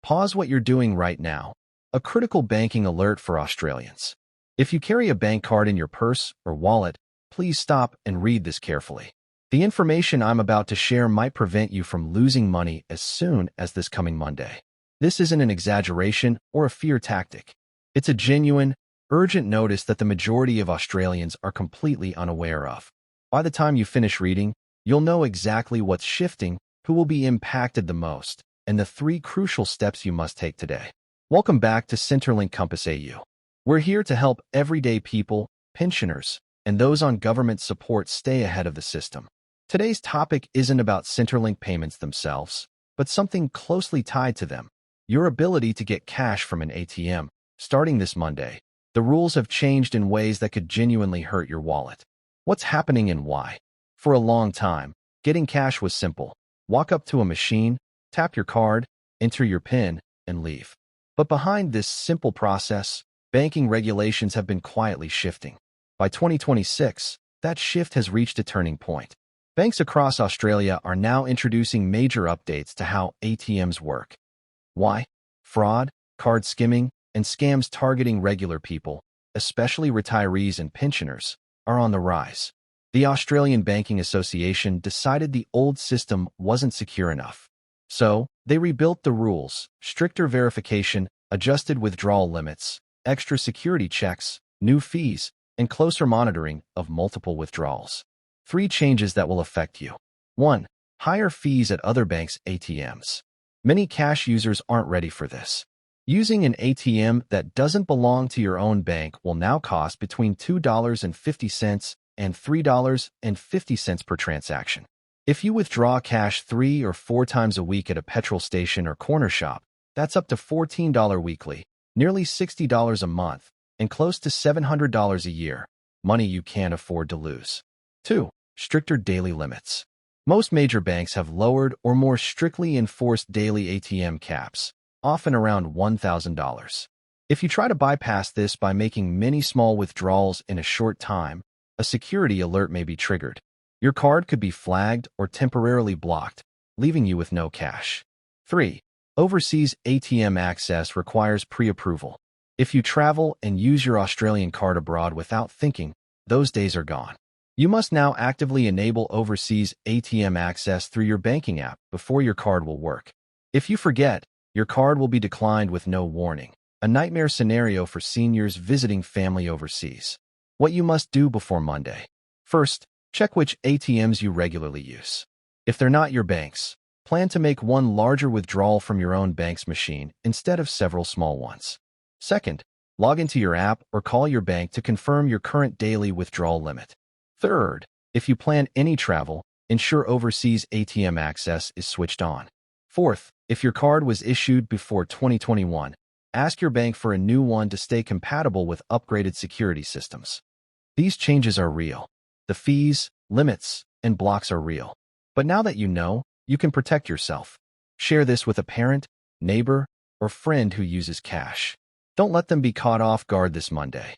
Pause what you're doing right now. A critical banking alert for Australians. If you carry a bank card in your purse or wallet, please stop and read this carefully. The information I'm about to share might prevent you from losing money as soon as this coming Monday. This isn't an exaggeration or a fear tactic. It's a genuine, urgent notice that the majority of Australians are completely unaware of. By the time you finish reading, you'll know exactly what's shifting, who will be impacted the most, and the 3 crucial steps you must take today. Welcome back to Centrelink Compass AU. We're here to help everyday people, pensioners, and those on government support stay ahead of the system. Today's topic isn't about Centrelink payments themselves, but something closely tied to them: your ability to get cash from an ATM. Starting this Monday, the rules have changed in ways that could genuinely hurt your wallet. What's happening and why? For a long time, getting cash was simple. Walk up to a machine, tap your card, enter your PIN, and leave. But behind this simple process, banking regulations have been quietly shifting. By 2026, that shift has reached a turning point. Banks across Australia are now introducing major updates to how ATMs work. Why? Fraud, card skimming, and scams targeting regular people, especially retirees and pensioners, are on the rise. The Australian Banking Association decided the old system wasn't secure enough. So, they rebuilt the rules: stricter verification, adjusted withdrawal limits, extra security checks, new fees, and closer monitoring of multiple withdrawals. 3 changes that will affect you. 1. Higher fees at other banks' ATMs. Many cash users aren't ready for this. Using an ATM that doesn't belong to your own bank will now cost between $2.50 and $3.50 per transaction. If you withdraw cash 3 or 4 times a week at a petrol station or corner shop, that's up to $14 weekly, nearly $60 a month, and close to $700 a year, money you can't afford to lose. 2. Stricter daily limits. Most major banks have lowered or more strictly enforced daily ATM caps, often around $1,000. If you try to bypass this by making many small withdrawals in a short time, a security alert may be triggered. Your card could be flagged or temporarily blocked, leaving you with no cash. 3. Overseas ATM access requires pre-approval. If you travel and use your Australian card abroad without thinking, those days are gone. You must now actively enable overseas ATM access through your banking app before your card will work. If you forget, your card will be declined with no warning, a nightmare scenario for seniors visiting family overseas. What you must do before Monday. First, check which ATMs you regularly use. If they're not your bank's, plan to make one larger withdrawal from your own bank's machine instead of several small ones. Second, log into your app or call your bank to confirm your current daily withdrawal limit. Third, if you plan any travel, ensure overseas ATM access is switched on. Fourth, if your card was issued before 2021, ask your bank for a new one to stay compatible with upgraded security systems. These changes are real. The fees, limits, and blocks are real. But now that you know, you can protect yourself. Share this with a parent, neighbor, or friend who uses cash. Don't let them be caught off guard this Monday.